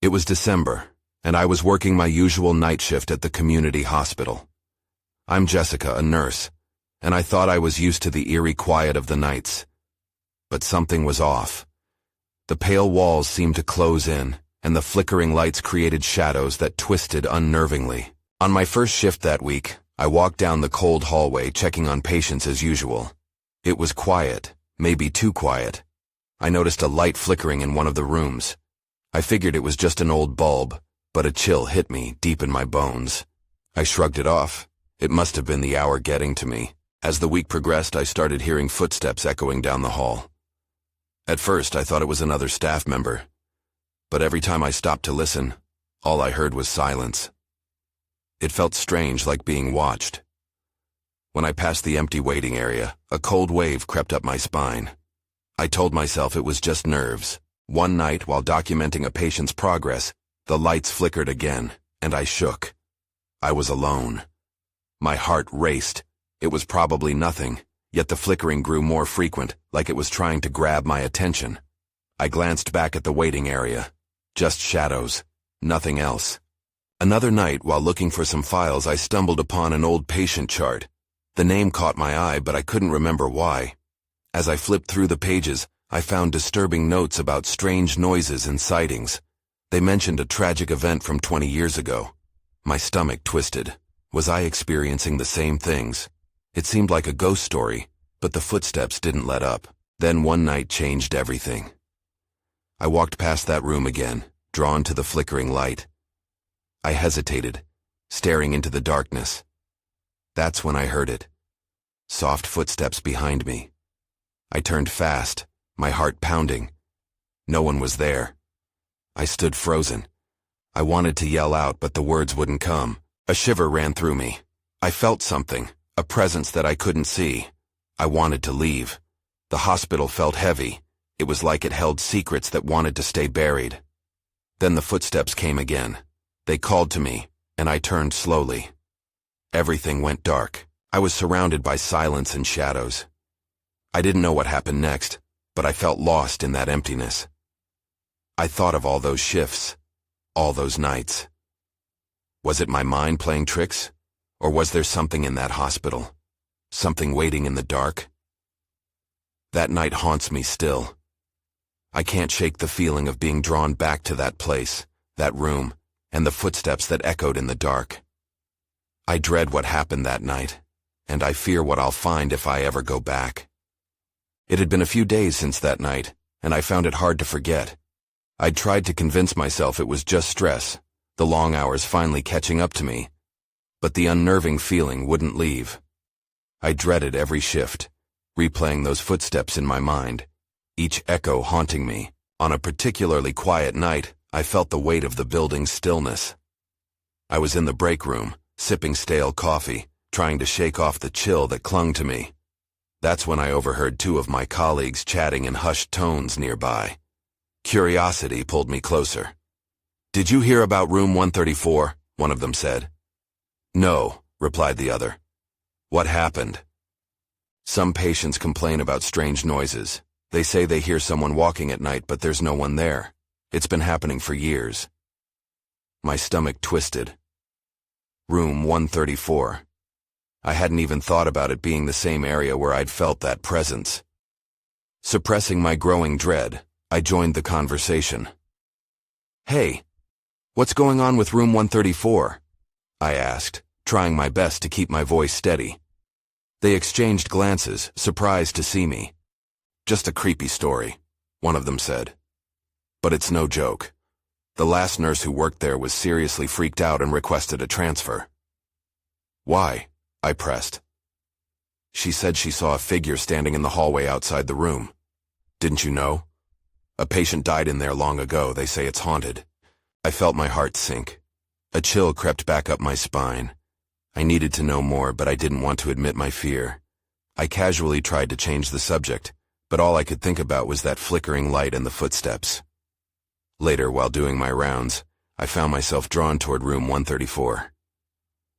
It was December, and I was working my usual night shift at the community hospital. I'm Jessica, a nurse, and I thought I was used to the eerie quiet of the nights. But something was off. The pale walls seemed to close in, and the flickering lights created shadows that twisted unnervingly. On my first shift that week, I walked down the cold hallway checking on patients as usual. It was quiet, maybe too quiet. I noticed a light flickering in one of the rooms. I figured it was just an old bulb, but a chill hit me deep in my bones. I shrugged it off. It must have been the hour getting to me. As the week progressed, I started hearing footsteps echoing down the hall. At first, I thought it was another staff member, but every time I stopped to listen, all I heard was silence. It felt strange, like being watched. When I passed the empty waiting area, a cold wave crept up my spine. I told myself it was just nerves. One night, while documenting a patient's progress, the lights flickered again, and I shook. I was alone. My heart raced. It was probably nothing, yet the flickering grew more frequent, like it was trying to grab my attention. I glanced back at the waiting area. Just shadows. Nothing else. Another night, while looking for some files, I stumbled upon an old patient chart. The name caught my eye, but I couldn't remember why. As I flipped through the pages, I found disturbing notes about strange noises and sightings. They mentioned a tragic event from 20 years ago. My stomach twisted. Was I experiencing the same things? It seemed like a ghost story, but the footsteps didn't let up. Then one night changed everything. I walked past that room again, drawn to the flickering light. I hesitated, staring into the darkness. That's when I heard it. Soft footsteps behind me. I turned fast, my heart pounding. No one was there. I stood frozen. I wanted to yell out, but the words wouldn't come. A shiver ran through me. I felt something, a presence that I couldn't see. I wanted to leave. The hospital felt heavy. It was like it held secrets that wanted to stay buried. Then the footsteps came again. They called to me, and I turned slowly. Everything went dark. I was surrounded by silence and shadows. I didn't know what happened next, but I felt lost in that emptiness. I thought of all those shifts, all those nights. Was it my mind playing tricks, or was there something in that hospital? Something waiting in the dark? That night haunts me still. I can't shake the feeling of being drawn back to that place, that room, and the footsteps that echoed in the dark. I dread what happened that night, and I fear what I'll find if I ever go back. It had been a few days since that night, and I found it hard to forget. I'd tried to convince myself it was just stress, the long hours finally catching up to me, but the unnerving feeling wouldn't leave. I dreaded every shift, replaying those footsteps in my mind, each echo haunting me. On a particularly quiet night, I felt the weight of the building's stillness. I was in the break room, sipping stale coffee, trying to shake off the chill that clung to me. That's when I overheard two of my colleagues chatting in hushed tones nearby. Curiosity pulled me closer. "Did you hear about room 134? One of them said. "No," replied the other. "What happened?" "Some patients complain about strange noises. They say they hear someone walking at night, but there's no one there. It's been happening for years." My stomach twisted. Room 134. I hadn't even thought about it being the same area where I'd felt that presence. Suppressing my growing dread, I joined the conversation. "Hey, what's going on with room 134? I asked, trying my best to keep my voice steady. They exchanged glances, surprised to see me. "Just a creepy story," one of them said. "But it's no joke. The last nurse who worked there was seriously freaked out and requested a transfer." "Why?" I pressed. "She said she saw a figure standing in the hallway outside the room. Didn't you know? A patient died in there long ago. They say it's haunted." I felt my heart sink. A chill crept back up my spine. I needed to know more, but I didn't want to admit my fear. I casually tried to change the subject, but all I could think about was that flickering light and the footsteps. Later, while doing my rounds, I found myself drawn toward room 134.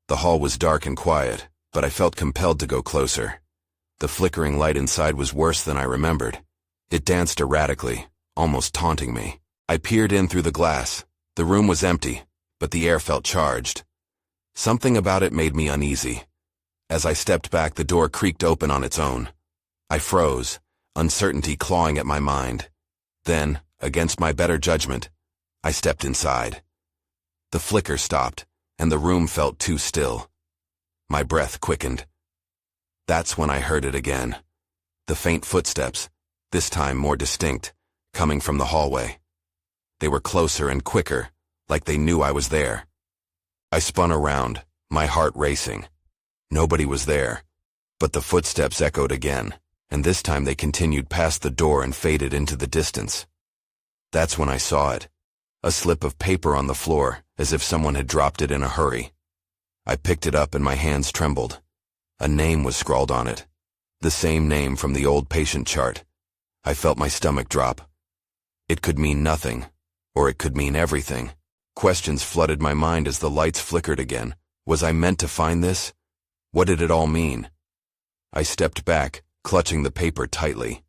The hall was dark and quiet, but I felt compelled to go closer. The flickering light inside was worse than I remembered. It danced erratically, almost taunting me. I peered in through the glass. The room was empty, but the air felt charged. Something about it made me uneasy. As I stepped back, the door creaked open on its own. I froze, uncertainty clawing at my mind. Then, against my better judgment, I stepped inside. The flicker stopped, and the room felt too still. My breath quickened. That's when I heard it again. The faint footsteps, this time more distinct, coming from the hallway. They were closer and quicker, like they knew I was there. I spun around, my heart racing. Nobody was there, but the footsteps echoed again, and this time they continued past the door and faded into the distance. That's when I saw it. A slip of paper on the floor, as if someone had dropped it in a hurry. I picked it up and my hands trembled. A name was scrawled on it. The same name from the old patient chart. I felt my stomach drop. It could mean nothing, or it could mean everything. Questions flooded my mind as the lights flickered again. Was I meant to find this? What did it all mean? I stepped back, clutching the paper tightly.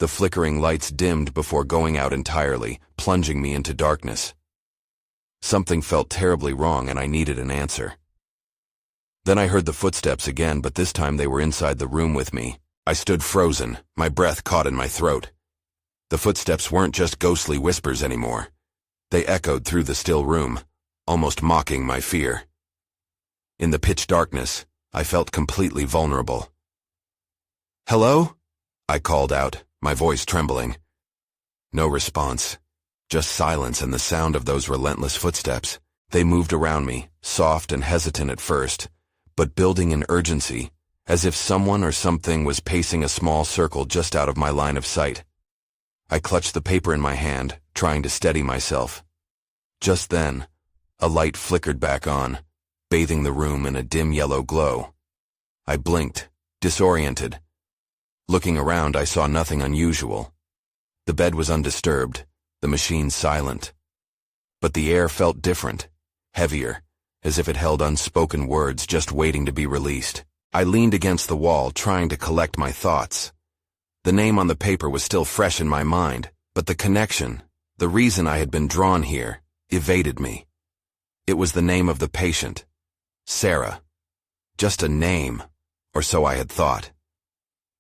The flickering lights dimmed before going out entirely, plunging me into darkness. Something felt terribly wrong and I needed an answer. Then I heard the footsteps again, but this time they were inside the room with me. I stood frozen, my breath caught in my throat. The footsteps weren't just ghostly whispers anymore. They echoed through the still room, almost mocking my fear. In the pitch darkness, I felt completely vulnerable. "Hello?" I called out, my voice trembling. No response, just silence and the sound of those relentless footsteps. They moved around me, soft and hesitant at first, but building in urgency, as if someone or something was pacing a small circle just out of my line of sight. I clutched the paper in my hand, trying to steady myself. Just then, a light flickered back on, bathing the room in a dim yellow glow. I blinked, disoriented. Looking around, I saw nothing unusual. The bed was undisturbed, the machine silent. But the air felt different, heavier, as if it held unspoken words just waiting to be released. I leaned against the wall, trying to collect my thoughts. The name on the paper was still fresh in my mind, but the connection, the reason I had been drawn here, evaded me. It was the name of the patient, Sarah. Just a name, or so I had thought.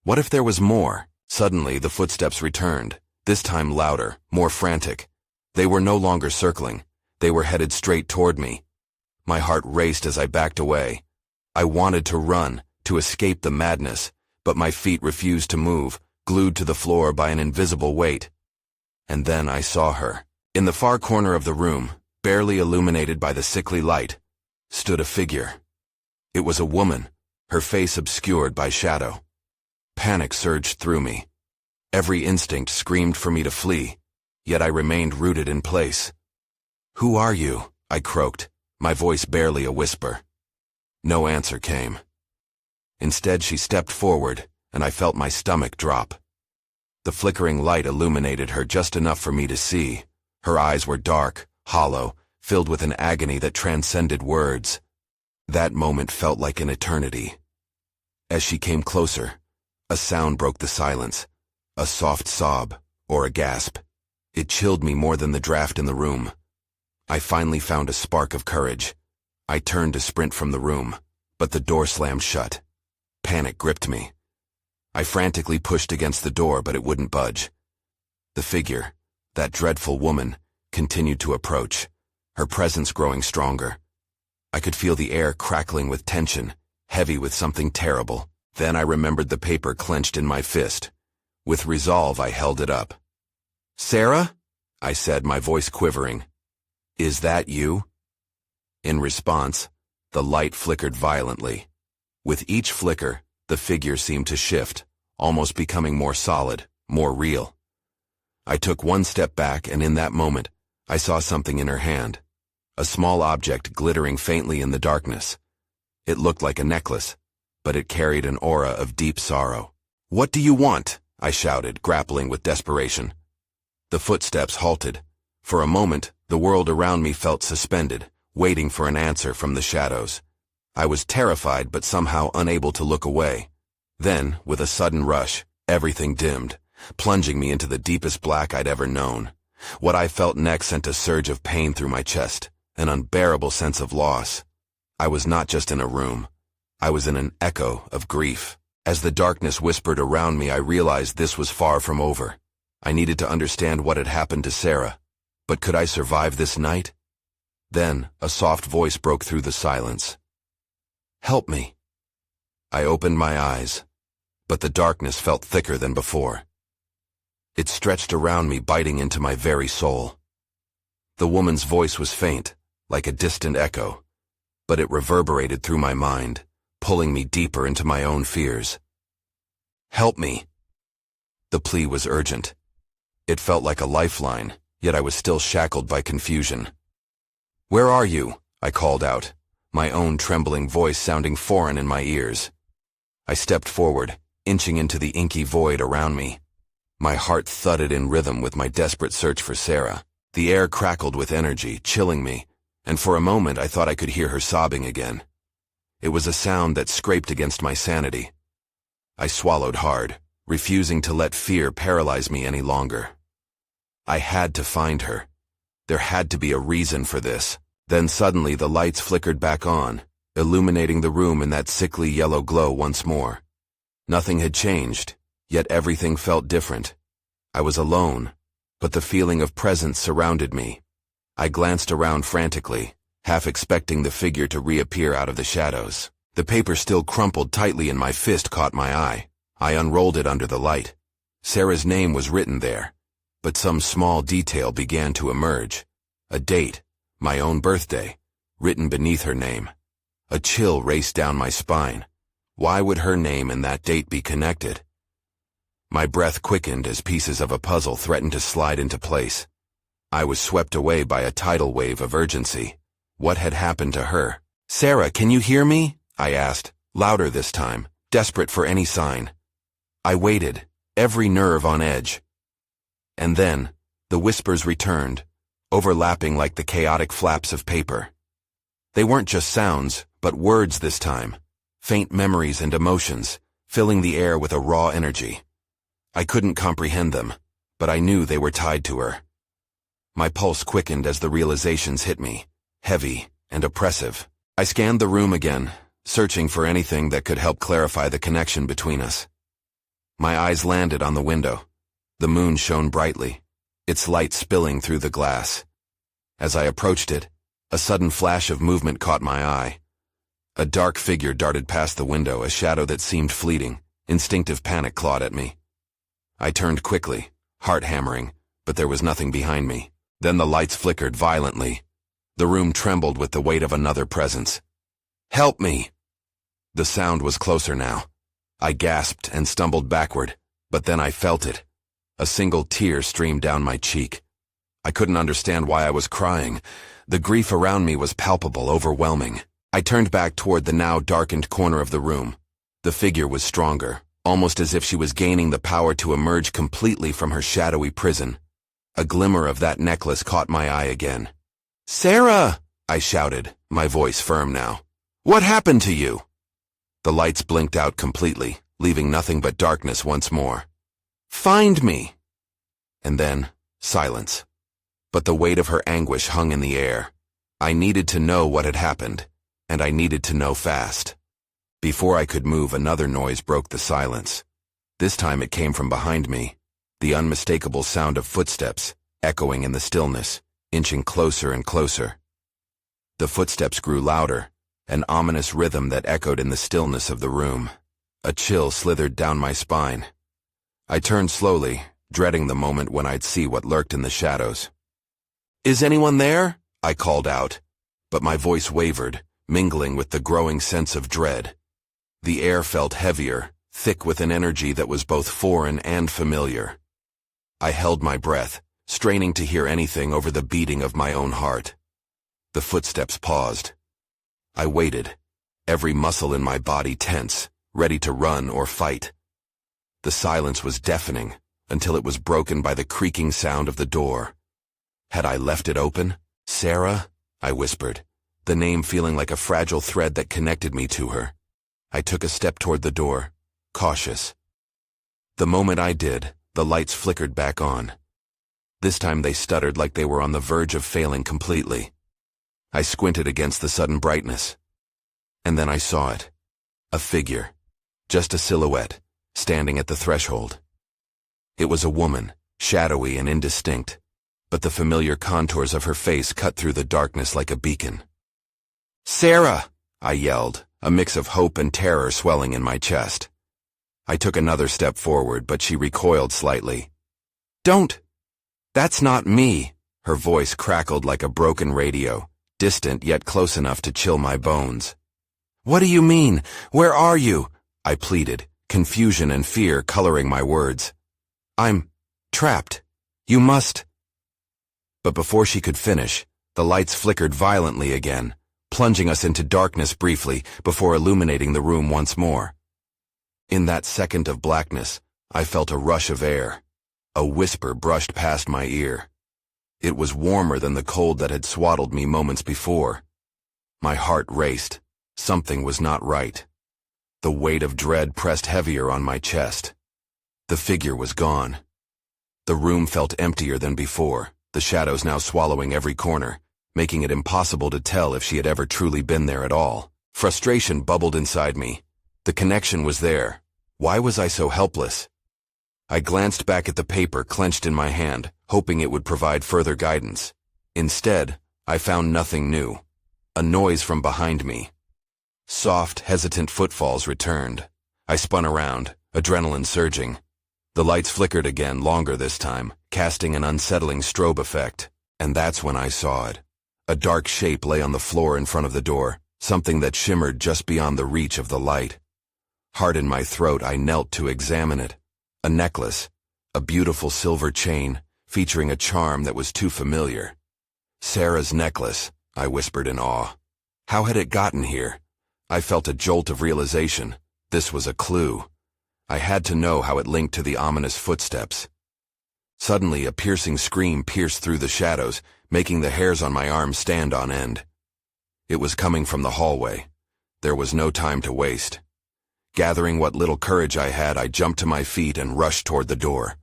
What if there was more? Suddenly, the footsteps returned, this time louder, more frantic. They were no longer circling. They were headed straight toward me. My heart raced as I backed away. I wanted to run, to escape the madness, but my feet refused to move, glued to the floor by an invisible weight. And then I saw her. In the far corner of the room, barely illuminated by the sickly light, stood a figure. It was a woman, her face obscured by shadow. Panic surged through me. Every instinct screamed for me to flee, yet I remained rooted in place. "Who are you?" I croaked, my voice barely a whisper. No answer came. Instead, she stepped forward, and I felt my stomach drop. The flickering light illuminated her just enough for me to see. Her eyes were dark, hollow, filled with an agony that transcended words. That moment felt like an eternity. As she came closer, a sound broke the silence, a soft sob, or a gasp. It chilled me more than the draft in the room. I finally found a spark of courage. I turned to sprint from the room, but the door slammed shut. Panic gripped me. I frantically pushed against the door, but it wouldn't budge. The figure, that dreadful woman, continued to approach, her presence growing stronger. I could feel the air crackling with tension, heavy with something terrible. Then I remembered the paper clenched in my fist. With resolve, I held it up. "Sarah?" I said, my voice quivering. "Is that you?" In response, the light flickered violently. With each flicker, the figure seemed to shift, almost becoming more solid, more real. I took one step back, and in that moment, I saw something in her hand. A small object glittering faintly in the darkness. It looked like a necklace, but it carried an aura of deep sorrow. "What do you want?" I shouted, grappling with desperation. The footsteps halted. For a moment, the world around me felt suspended, waiting for an answer from the shadows. I was terrified but somehow unable to look away. Then, with a sudden rush, everything dimmed, plunging me into the deepest black I'd ever known. What I felt next sent a surge of pain through my chest, an unbearable sense of loss. I was not just in a room. I was in an echo of grief. As the darkness whispered around me, I realized this was far from over. I needed to understand what had happened to Sarah. But could I survive this night? Then, a soft voice broke through the silence. "Help me." I opened my eyes, but the darkness felt thicker than before. It stretched around me, biting into my very soul. The woman's voice was faint, like a distant echo, but it reverberated through my mind, pulling me deeper into my own fears. "Help me." The plea was urgent. It felt like a lifeline, yet I was still shackled by confusion. "Where are you?" I called out, my own trembling voice sounding foreign in my ears. I stepped forward, inching into the inky void around me. My heart thudded in rhythm with my desperate search for Sarah. The air crackled with energy, chilling me, and for a moment I thought I could hear her sobbing again. It was a sound that scraped against my sanity. I swallowed hard, refusing to let fear paralyze me any longer. I had to find her. There had to be a reason for this. Then suddenly the lights flickered back on, illuminating the room in that sickly yellow glow once more. Nothing had changed, yet everything felt different. I was alone, but the feeling of presence surrounded me. I glanced around frantically, half expecting the figure to reappear out of the shadows. The paper still crumpled tightly in my fist caught my eye. I unrolled it under the light. Sarah's name was written there, but some small detail began to emerge. A date, my own birthday, written beneath her name. A chill raced down my spine. Why would her name and that date be connected? My breath quickened as pieces of a puzzle threatened to slide into place. I was swept away by a tidal wave of urgency. What had happened to her? "Sarah, can you hear me?" I asked, louder this time, desperate for any sign. I waited, every nerve on edge. And then, the whispers returned, overlapping like the chaotic flaps of paper. They weren't just sounds, but words this time, faint memories and emotions, filling the air with a raw energy. I couldn't comprehend them, but I knew they were tied to her. My pulse quickened as the realizations hit me, heavy and oppressive. I scanned the room again, searching for anything that could help clarify the connection between us. My eyes landed on the window. The moon shone brightly, its light spilling through the glass. As I approached it, a sudden flash of movement caught my eye. A dark figure darted past the window, a shadow that seemed fleeting. Instinctive panic clawed at me. I turned quickly, heart hammering, but there was nothing behind me. Then the lights flickered violently. The room trembled with the weight of another presence. "Help me!" The sound was closer now. I gasped and stumbled backward, but then I felt it. A single tear streamed down my cheek. I couldn't understand why I was crying. The grief around me was palpable, overwhelming. I turned back toward the now darkened corner of the room. The figure was stronger, almost as if she was gaining the power to emerge completely from her shadowy prison. A glimmer of that necklace caught my eye again. "Sarah!" I shouted, my voice firm now. "What happened to you?" The lights blinked out completely, leaving nothing but darkness once more. "Find me!" And then, silence. But the weight of her anguish hung in the air. I needed to know what had happened, and I needed to know fast. Before I could move, another noise broke the silence. This time it came from behind me, the unmistakable sound of footsteps, echoing in the stillness, inching closer and closer. The footsteps grew louder, an ominous rhythm that echoed in the stillness of the room. A chill slithered down my spine. I turned slowly, dreading the moment when I'd see what lurked in the shadows. "Is anyone there?" I called out, but my voice wavered, mingling with the growing sense of dread. The air felt heavier, thick with an energy that was both foreign and familiar. I held my breath, straining to hear anything over the beating of my own heart. The footsteps paused. I waited, every muscle in my body tense, ready to run or fight. The silence was deafening, until it was broken by the creaking sound of the door. Had I left it open? "Sarah?" I whispered, the name feeling like a fragile thread that connected me to her. I took a step toward the door, cautious. The moment I did, the lights flickered back on. This time they stuttered like they were on the verge of failing completely. I squinted against the sudden brightness. And then I saw it. A figure. Just a silhouette, standing at the threshold. It was a woman, shadowy and indistinct, but the familiar contours of her face cut through the darkness like a beacon. "Sarah!" I yelled, a mix of hope and terror swelling in my chest. I took another step forward, but she recoiled slightly. "Don't! That's not me!" Her voice crackled like a broken radio, distant yet close enough to chill my bones. "What do you mean? Where are you?" I pleaded, confusion and fear coloring my words. "I'm trapped. You must—" But before she could finish, the lights flickered violently again, plunging us into darkness briefly before illuminating the room once more. In that second of blackness, I felt a rush of air. A whisper brushed past my ear. It was warmer than the cold that had swaddled me moments before. My heart raced. Something was not right. The weight of dread pressed heavier on my chest. The figure was gone. The room felt emptier than before, the shadows now swallowing every corner, making it impossible to tell if she had ever truly been there at all. Frustration bubbled inside me. The connection was there. Why was I so helpless? I glanced back at the paper clenched in my hand, hoping it would provide further guidance. Instead, I found nothing new. A noise from behind me. Soft, hesitant footfalls returned. I spun around, adrenaline surging. The lights flickered again, longer this time, casting an unsettling strobe effect. And that's when I saw it. A dark shape lay on the floor in front of the door, something that shimmered just beyond the reach of the light. Heart in my throat, I knelt to examine it. A necklace, a beautiful silver chain, featuring a charm that was too familiar. "Sarah's necklace," I whispered in awe. How had it gotten here? I felt a jolt of realization. This was a clue. I had to know how it linked to the ominous footsteps. Suddenly, a piercing scream pierced through the shadows, making the hairs on my arms stand on end. It was coming from the hallway. There was no time to waste. Gathering what little courage I had, I jumped to my feet and rushed toward the door.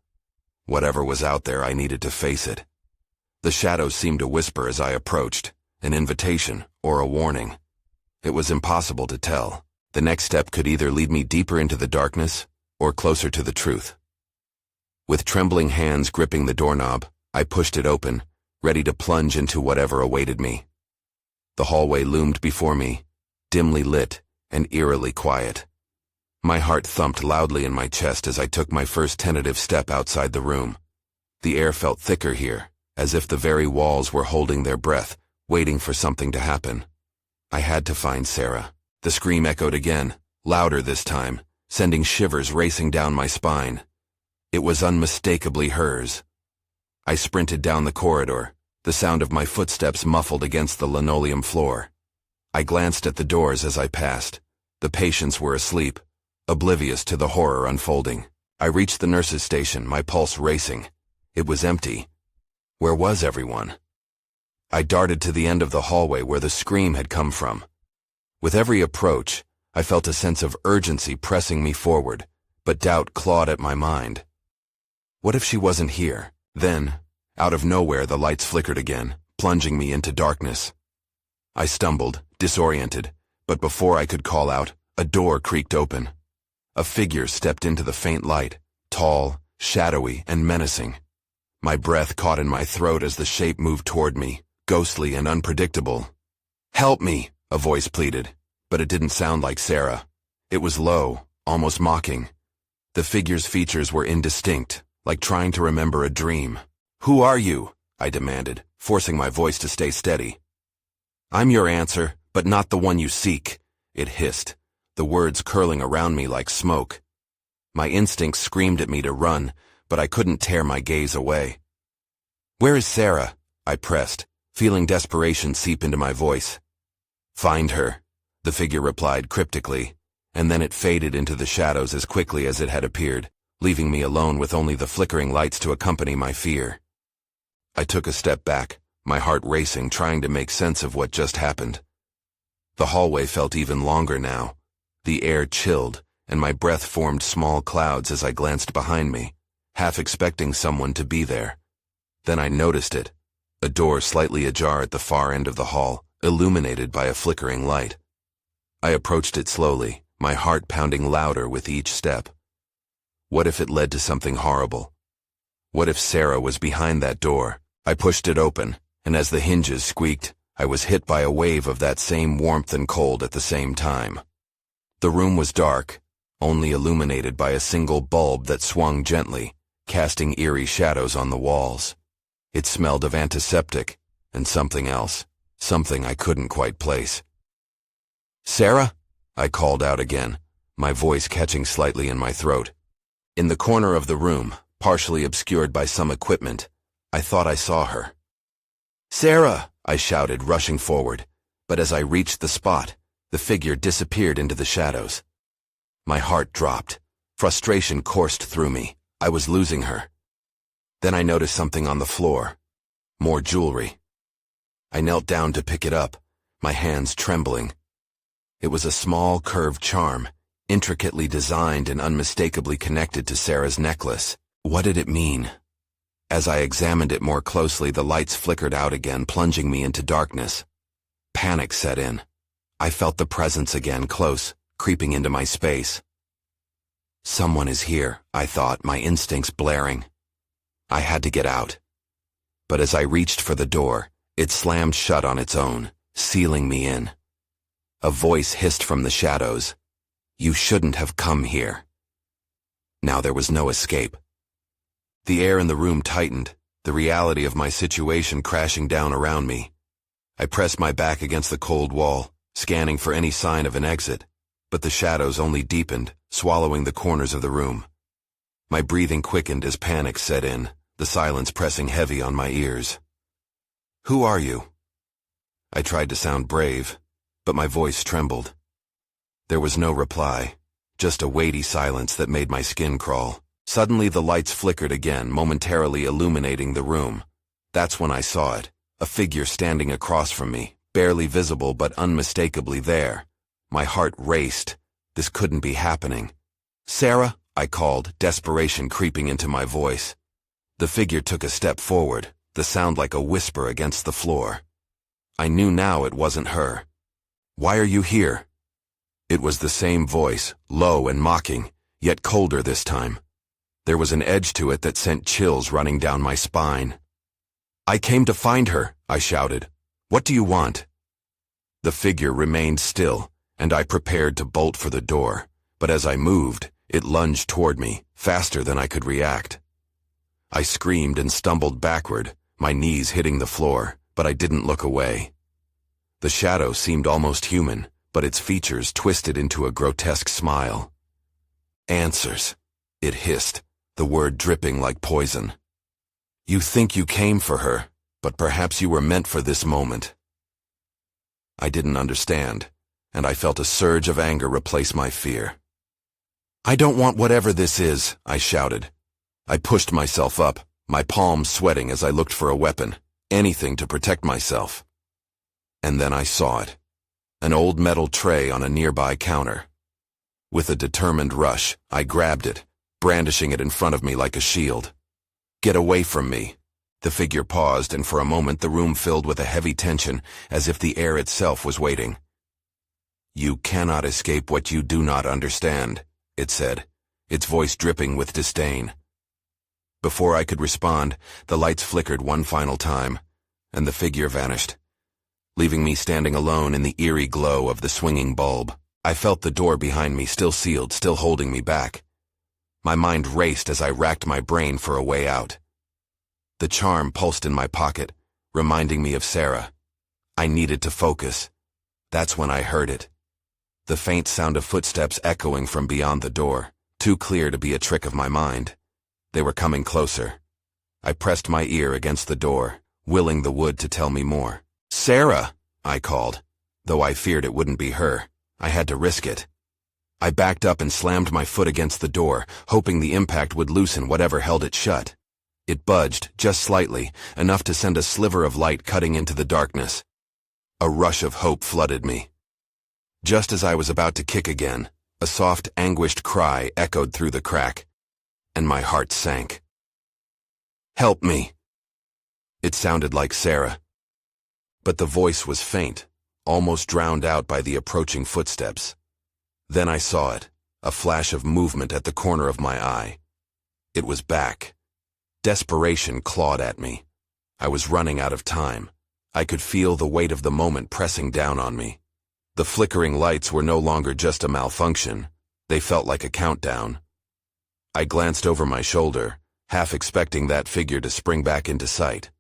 Whatever was out there, I needed to face it. The shadows seemed to whisper as I approached, an invitation or a warning. It was impossible to tell. The next step could either lead me deeper into the darkness or closer to the truth. With trembling hands gripping the doorknob, I pushed it open, ready to plunge into whatever awaited me. The hallway loomed before me, dimly lit and eerily quiet. My heart thumped loudly in my chest as I took my first tentative step outside the room. The air felt thicker here, as if the very walls were holding their breath, waiting for something to happen. I had to find Sarah. The scream echoed again, louder this time, sending shivers racing down my spine. It was unmistakably hers. I sprinted down the corridor, the sound of my footsteps muffled against the linoleum floor. I glanced at the doors as I passed. The patients were asleep, oblivious to the horror unfolding. I reached the nurse's station, my pulse racing. It was empty. Where was everyone? I darted to the end of the hallway where the scream had come from. With every approach, I felt a sense of urgency pressing me forward, but doubt clawed at my mind. What if she wasn't here? Then, out of nowhere, the lights flickered again, plunging me into darkness. I stumbled, disoriented, but before I could call out, a door creaked open. A figure stepped into the faint light, tall, shadowy, and menacing. My breath caught in my throat as the shape moved toward me, ghostly and unpredictable. "Help me," a voice pleaded, but it didn't sound like Sarah. It was low, almost mocking. The figure's features were indistinct, like trying to remember a dream. "Who are you?" I demanded, forcing my voice to stay steady. "I'm your answer, but not the one you seek," it hissed, the words curling around me like smoke. My instincts screamed at me to run, but I couldn't tear my gaze away. "Where is Sarah?" I pressed, feeling desperation seep into my voice. "Find her," the figure replied cryptically, and then it faded into the shadows as quickly as it had appeared, leaving me alone with only the flickering lights to accompany my fear. I took a step back, my heart racing, trying to make sense of what just happened. The hallway felt even longer now. The air chilled, and my breath formed small clouds as I glanced behind me, half expecting someone to be there. Then I noticed it. A door slightly ajar at the far end of the hall, illuminated by a flickering light. I approached it slowly, my heart pounding louder with each step. What if it led to something horrible? What if Sarah was behind that door? I pushed it open, and as the hinges squeaked, I was hit by a wave of that same warmth and cold at the same time. The room was dark, only illuminated by a single bulb that swung gently, casting eerie shadows on the walls. It smelled of antiseptic, and something else, something I couldn't quite place. "Sarah?" I called out again, my voice catching slightly in my throat. In the corner of the room, partially obscured by some equipment, I thought I saw her. "Sarah!" I shouted, rushing forward, but as I reached the spot, the figure disappeared into the shadows. My heart dropped. Frustration coursed through me. I was losing her. Then I noticed something on the floor. More jewelry. I knelt down to pick it up, my hands trembling. It was a small, curved charm, intricately designed and unmistakably connected to Sarah's necklace. What did it mean? As I examined it more closely, the lights flickered out again, plunging me into darkness. Panic set in. I felt the presence again, close, creeping into my space. Someone is here, I thought, my instincts blaring. I had to get out. But as I reached for the door, it slammed shut on its own, sealing me in. A voice hissed from the shadows. "You shouldn't have come here." Now there was no escape. The air in the room tightened, the reality of my situation crashing down around me. I pressed my back against the cold wall, scanning for any sign of an exit, but the shadows only deepened, swallowing the corners of the room. My breathing quickened as panic set in, the silence pressing heavy on my ears. "Who are you?" I tried to sound brave, but my voice trembled. There was no reply, just a weighty silence that made my skin crawl. Suddenly the lights flickered again, momentarily illuminating the room. That's when I saw it, a figure standing across from me, barely visible but unmistakably there. My heart raced. This couldn't be happening. "Sarah?" I called, desperation creeping into my voice. The figure took a step forward, the sound like a whisper against the floor. I knew now it wasn't her. "Why are you here?" It was the same voice, low and mocking, yet colder this time. There was an edge to it that sent chills running down my spine. "I came to find her," I shouted. "What do you want?" The figure remained still, and I prepared to bolt for the door, but as I moved, it lunged toward me, faster than I could react. I screamed and stumbled backward, my knees hitting the floor, but I didn't look away. The shadow seemed almost human, but its features twisted into a grotesque smile. "Answers," it hissed, the word dripping like poison. "You think you came for her, but perhaps you were meant for this moment." I didn't understand, and I felt a surge of anger replace my fear. "I don't want whatever this is," I shouted. I pushed myself up, my palms sweating as I looked for a weapon, anything to protect myself. And then I saw it, an old metal tray on a nearby counter. With a determined rush, I grabbed it, brandishing it in front of me like a shield. "Get away from me." The figure paused, and for a moment the room filled with a heavy tension, as if the air itself was waiting. "You cannot escape what you do not understand," it said, its voice dripping with disdain. Before I could respond, the lights flickered one final time, and the figure vanished, leaving me standing alone in the eerie glow of the swinging bulb. I felt the door behind me still sealed, still holding me back. My mind raced as I racked my brain for a way out. The charm pulsed in my pocket, reminding me of Sarah. I needed to focus. That's when I heard it. The faint sound of footsteps echoing from beyond the door, too clear to be a trick of my mind. They were coming closer. I pressed my ear against the door, willing the wood to tell me more. "Sarah!" I called. Though I feared it wouldn't be her, I had to risk it. I backed up and slammed my foot against the door, hoping the impact would loosen whatever held it shut. It budged, just slightly, enough to send a sliver of light cutting into the darkness. A rush of hope flooded me. Just as I was about to kick again, a soft, anguished cry echoed through the crack, and my heart sank. "Help me!" It sounded like Sarah. But the voice was faint, almost drowned out by the approaching footsteps. Then I saw it, a flash of movement at the corner of my eye. It was back. Desperation clawed at me. I was running out of time. I could feel the weight of the moment pressing down on me. The flickering lights were no longer just a malfunction. They felt like a countdown. I glanced over my shoulder, half expecting that figure to spring back into sight.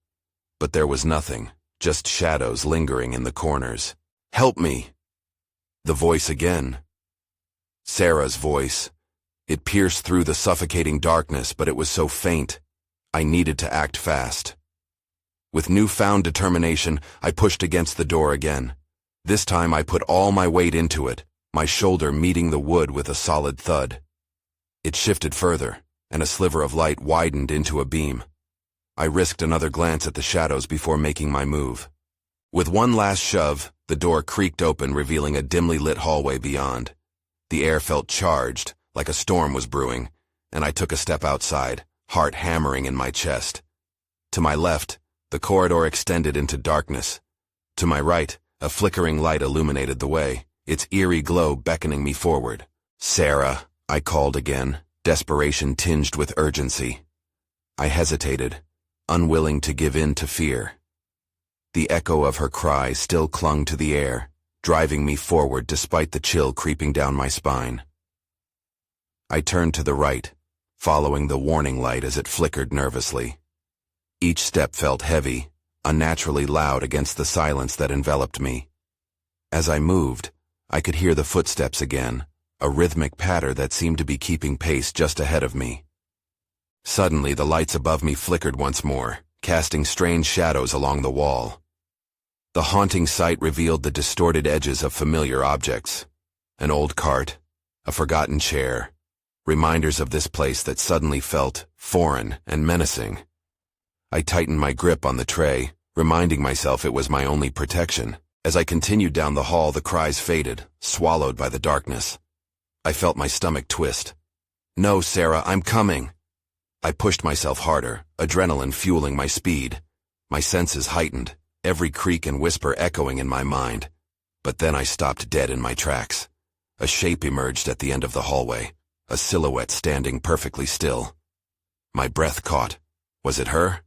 But there was nothing, just shadows lingering in the corners. "Help me!" The voice again. Sarah's voice. It pierced through the suffocating darkness, but it was so faint. I needed to act fast. With newfound determination, I pushed against the door again. This time I put all my weight into it, my shoulder meeting the wood with a solid thud. It shifted further, and a sliver of light widened into a beam. I risked another glance at the shadows before making my move. With one last shove, the door creaked open, revealing a dimly lit hallway beyond. The air felt charged, like a storm was brewing, and I took a step outside, heart hammering in my chest. To my left, the corridor extended into darkness. To my right, a flickering light illuminated the way, its eerie glow beckoning me forward. "Sarah," I called again, desperation tinged with urgency. I hesitated, unwilling to give in to fear. The echo of her cry still clung to the air, driving me forward despite the chill creeping down my spine. I turned to the right, following the warning light as it flickered nervously. Each step felt heavy, unnaturally loud against the silence that enveloped me. As I moved, I could hear the footsteps again, a rhythmic patter that seemed to be keeping pace just ahead of me. Suddenly, the lights above me flickered once more, casting strange shadows along the wall. The haunting sight revealed the distorted edges of familiar objects. An old cart, a forgotten chair, reminders of this place that suddenly felt foreign and menacing. I tightened my grip on the tray, reminding myself it was my only protection. As I continued down the hall, the cries faded, swallowed by the darkness. I felt my stomach twist. "No, Sarah, I'm coming." I pushed myself harder, adrenaline fueling my speed. My senses heightened, every creak and whisper echoing in my mind. But then I stopped dead in my tracks. A shape emerged at the end of the hallway, a silhouette standing perfectly still. My breath caught. Was it her?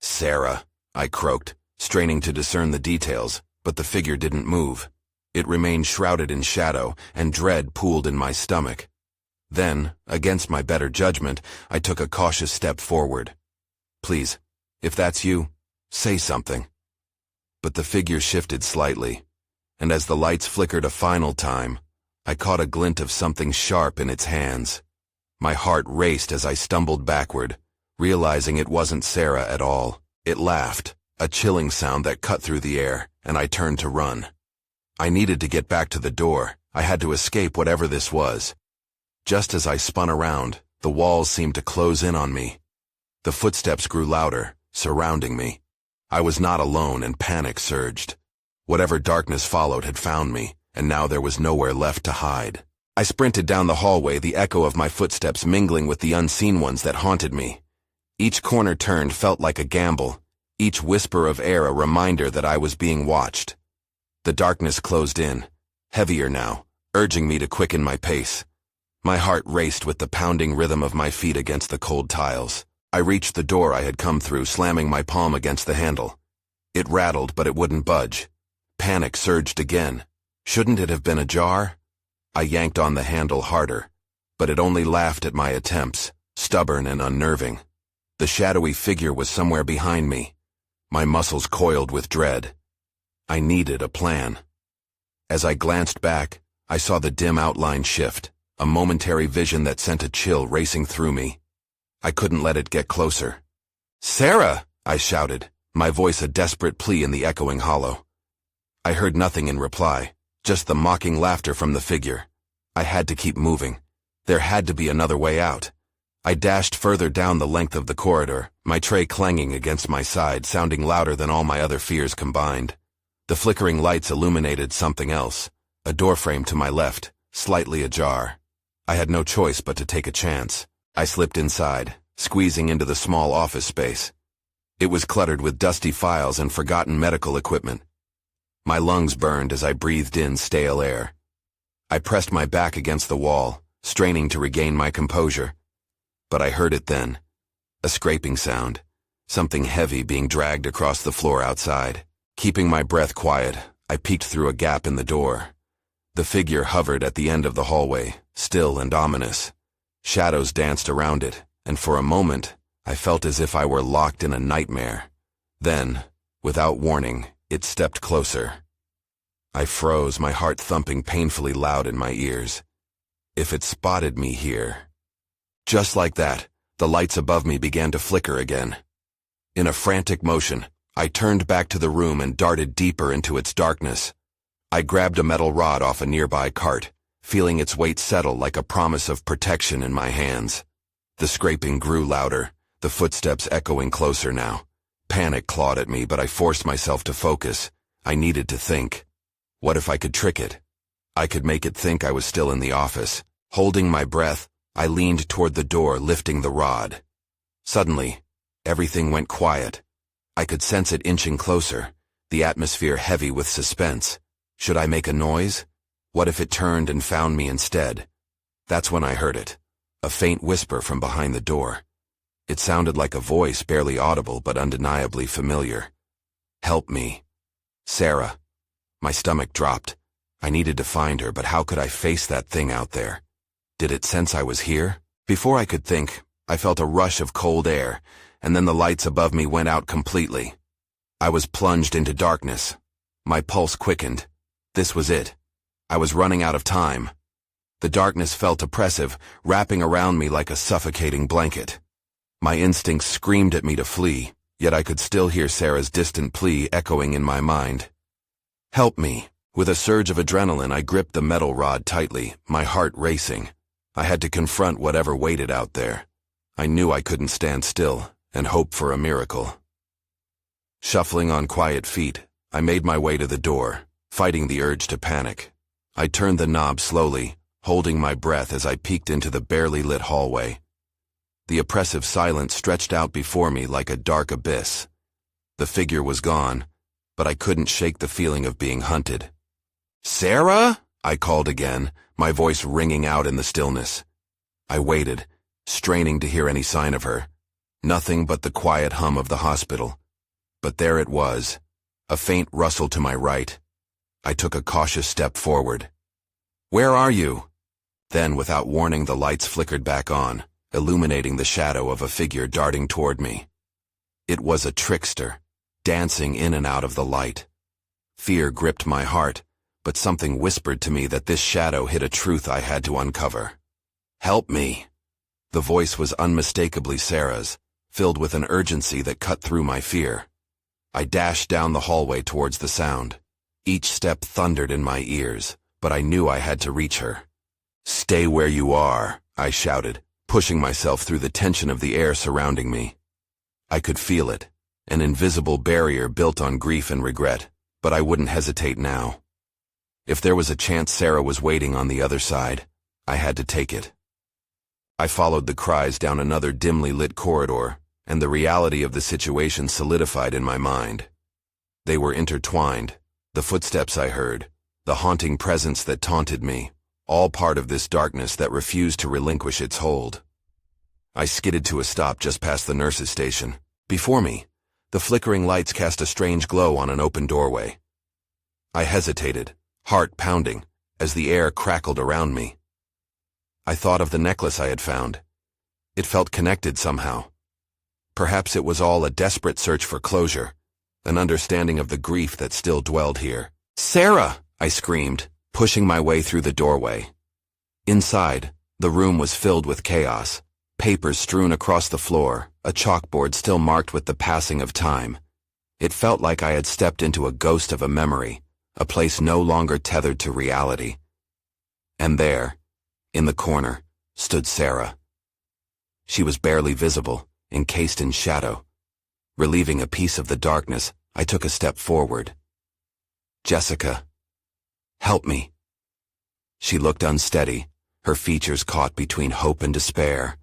"Sarah," I croaked, straining to discern the details, but the figure didn't move. It remained shrouded in shadow, and dread pooled in my stomach. Then, against my better judgment, I took a cautious step forward. "Please, if that's you, say something." But the figure shifted slightly, and as the lights flickered a final time, I caught a glint of something sharp in its hands. My heart raced as I stumbled backward, realizing it wasn't Sarah at all. It laughed, a chilling sound that cut through the air, and I turned to run. I needed to get back to the door. I had to escape whatever this was. Just as I spun around, the walls seemed to close in on me. The footsteps grew louder, surrounding me. I was not alone, and panic surged. Whatever darkness followed had found me, and now there was nowhere left to hide. I sprinted down the hallway, the echo of my footsteps mingling with the unseen ones that haunted me. Each corner turned felt like a gamble, each whisper of air a reminder that I was being watched. The darkness closed in, heavier now, urging me to quicken my pace. My heart raced with the pounding rhythm of my feet against the cold tiles. I reached the door I had come through, slamming my palm against the handle. It rattled, but it wouldn't budge. Panic surged again. Shouldn't it have been ajar? I yanked on the handle harder, but it only laughed at my attempts, stubborn and unnerving. The shadowy figure was somewhere behind me. My muscles coiled with dread. I needed a plan. As I glanced back, I saw the dim outline shift, a momentary vision that sent a chill racing through me. I couldn't let it get closer. "Sarah!" I shouted, my voice a desperate plea in the echoing hollow. I heard nothing in reply, just the mocking laughter from the figure. I had to keep moving. There had to be another way out. I dashed further down the length of the corridor, my tray clanging against my side, sounding louder than all my other fears combined. The flickering lights illuminated something else, a doorframe to my left, slightly ajar. I had no choice but to take a chance. I slipped inside, squeezing into the small office space. It was cluttered with dusty files and forgotten medical equipment. My lungs burned as I breathed in stale air. I pressed my back against the wall, straining to regain my composure. But I heard it then. A scraping sound. Something heavy being dragged across the floor outside. Keeping my breath quiet, I peeked through a gap in the door. The figure hovered at the end of the hallway, still and ominous. Shadows danced around it, and for a moment, I felt as if I were locked in a nightmare. Then, without warning, it stepped closer. I froze, my heart thumping painfully loud in my ears. If it spotted me here. Just like that, the lights above me began to flicker again. In a frantic motion, I turned back to the room and darted deeper into its darkness. I grabbed a metal rod off a nearby cart, feeling its weight settle like a promise of protection in my hands. The scraping grew louder, the footsteps echoing closer now. Panic clawed at me, but I forced myself to focus. I needed to think. What if I could trick it? I could make it think I was still in the office. Holding my breath, I leaned toward the door, lifting the rod. Suddenly, everything went quiet. I could sense it inching closer, the atmosphere heavy with suspense. Should I make a noise? What if it turned and found me instead? That's when I heard it. A faint whisper from behind the door. It sounded like a voice, barely audible but undeniably familiar. Help me. Sarah. My stomach dropped. I needed to find her, but how could I face that thing out there? Did it sense I was here? Before I could think, I felt a rush of cold air, and then the lights above me went out completely. I was plunged into darkness. My pulse quickened. This was it. I was running out of time. The darkness felt oppressive, wrapping around me like a suffocating blanket. My instincts screamed at me to flee, yet I could still hear Sarah's distant plea echoing in my mind. Help me. With a surge of adrenaline, I gripped the metal rod tightly, my heart racing. I had to confront whatever waited out there. I knew I couldn't stand still and hope for a miracle. Shuffling on quiet feet, I made my way to the door, fighting the urge to panic. I turned the knob slowly, holding my breath as I peeked into the barely lit hallway. The oppressive silence stretched out before me like a dark abyss. The figure was gone, but I couldn't shake the feeling of being hunted. Sarah? I called again, my voice ringing out in the stillness. I waited, straining to hear any sign of her. Nothing but the quiet hum of the hospital. But there it was, a faint rustle to my right. I took a cautious step forward. Where are you? Then, without warning, the lights flickered back on, illuminating the shadow of a figure darting toward me. It was a trickster, dancing in and out of the light. Fear gripped my heart, but something whispered to me that this shadow hid a truth I had to uncover. Help me. The voice was unmistakably Sarah's, filled with an urgency that cut through my fear. I dashed down the hallway towards the sound. Each step thundered in my ears, but I knew I had to reach her. Stay where you are, I shouted, pushing myself through the tension of the air surrounding me. I could feel it, an invisible barrier built on grief and regret, but I wouldn't hesitate now. If there was a chance Sarah was waiting on the other side, I had to take it. I followed the cries down another dimly lit corridor, and the reality of the situation solidified in my mind. They were intertwined, the footsteps I heard, the haunting presence that taunted me, all part of this darkness that refused to relinquish its hold. I skidded to a stop just past the nurse's station. Before me, the flickering lights cast a strange glow on an open doorway. I hesitated, heart pounding, as the air crackled around me. I thought of the necklace I had found. It felt connected somehow. Perhaps it was all a desperate search for closure, an understanding of the grief that still dwelled here. Sarah! I screamed, pushing my way through the doorway. Inside, the room was filled with chaos, papers strewn across the floor, a chalkboard still marked with the passing of time. It felt like I had stepped into a ghost of a memory, a place no longer tethered to reality. And there, in the corner, stood Sarah. She was barely visible, encased in shadow. Relieving a piece of the darkness, I took a step forward. Jessica, help me. She looked unsteady, her features caught between hope and despair.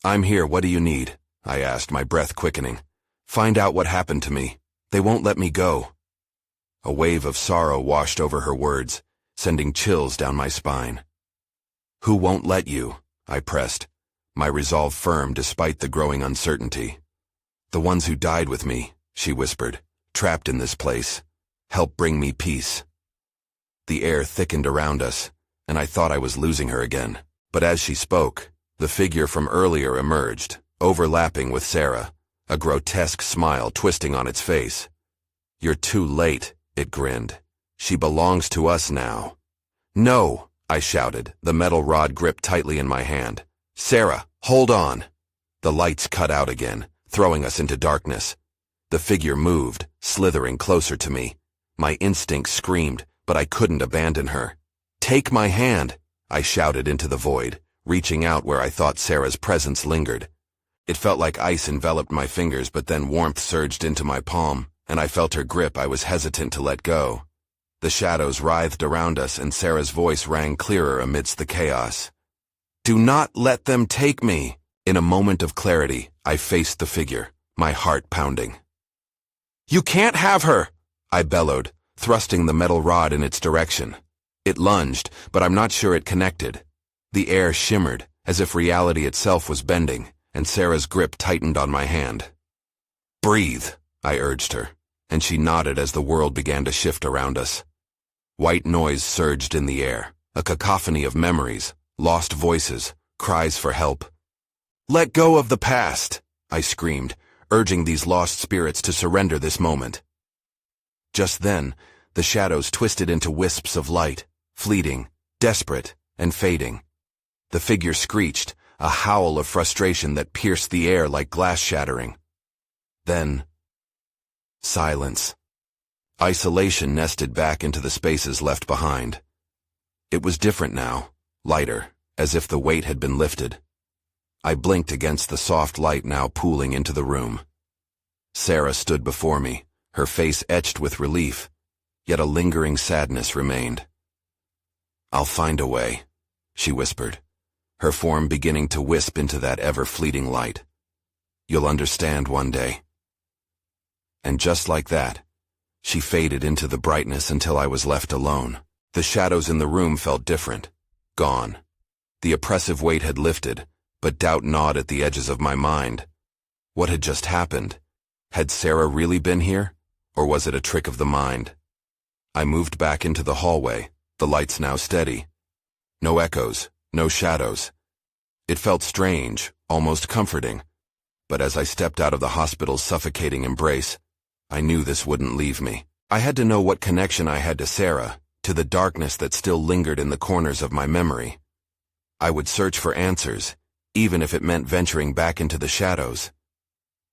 I'm here, what do you need? I asked, my breath quickening. Find out what happened to me. They won't let me go." A wave of sorrow washed over her words, sending chills down my spine. "Who won't let you?" I pressed, my resolve firm despite the growing uncertainty. "The ones who died with me," she whispered, "trapped in this place. Help bring me peace." The air thickened around us, and I thought I was losing her again. But as she spoke, the figure from earlier emerged, overlapping with Sarah, a grotesque smile twisting on its face. "You're too late," it grinned. "She belongs to us now." "No!" I shouted, the metal rod gripped tightly in my hand. "Sarah, hold on!" The lights cut out again, throwing us into darkness. The figure moved, slithering closer to me. My instinct screamed, but I couldn't abandon her. "Take my hand!" I shouted into the void, reaching out where I thought Sarah's presence lingered. It felt like ice enveloped my fingers, but then warmth surged into my palm, and I felt her grip. I was hesitant to let go. The shadows writhed around us, and Sarah's voice rang clearer amidst the chaos. "Do not let them take me!" In a moment of clarity, I faced the figure, my heart pounding. "You can't have her!" I bellowed, thrusting the metal rod in its direction. It lunged, but I'm not sure it connected. The air shimmered, as if reality itself was bending, and Sarah's grip tightened on my hand. "Breathe," I urged her, and she nodded as the world began to shift around us. White noise surged in the air, a cacophony of memories, lost voices, cries for help. "Let go of the past," I screamed, urging these lost spirits to surrender this moment. Just then, the shadows twisted into wisps of light, fleeting, desperate, and fading. The figure screeched, a howl of frustration that pierced the air like glass shattering. Then, silence. Isolation nested back into the spaces left behind. It was different now, lighter, as if the weight had been lifted. I blinked against the soft light now pooling into the room. Sarah stood before me, her face etched with relief, yet a lingering sadness remained. "I'll find a way," she whispered, her form beginning to wisp into that ever-fleeting light. "You'll understand one day." And just like that, she faded into the brightness until I was left alone. The shadows in the room felt different, gone. The oppressive weight had lifted, but doubt gnawed at the edges of my mind. What had just happened? Had Sarah really been here, or was it a trick of the mind? I moved back into the hallway, the lights now steady. No echoes, no shadows. It felt strange, almost comforting. But as I stepped out of the hospital's suffocating embrace, I knew this wouldn't leave me. I had to know what connection I had to Sarah, to the darkness that still lingered in the corners of my memory. I would search for answers, even if it meant venturing back into the shadows.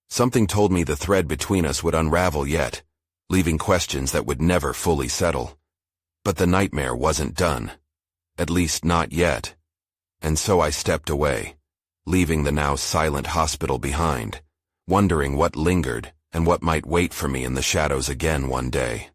Something told me the thread between us would unravel yet, leaving questions that would never fully settle. But the nightmare wasn't done. At least not yet. And so I stepped away, leaving the now silent hospital behind, wondering what lingered and what might wait for me in the shadows again one day.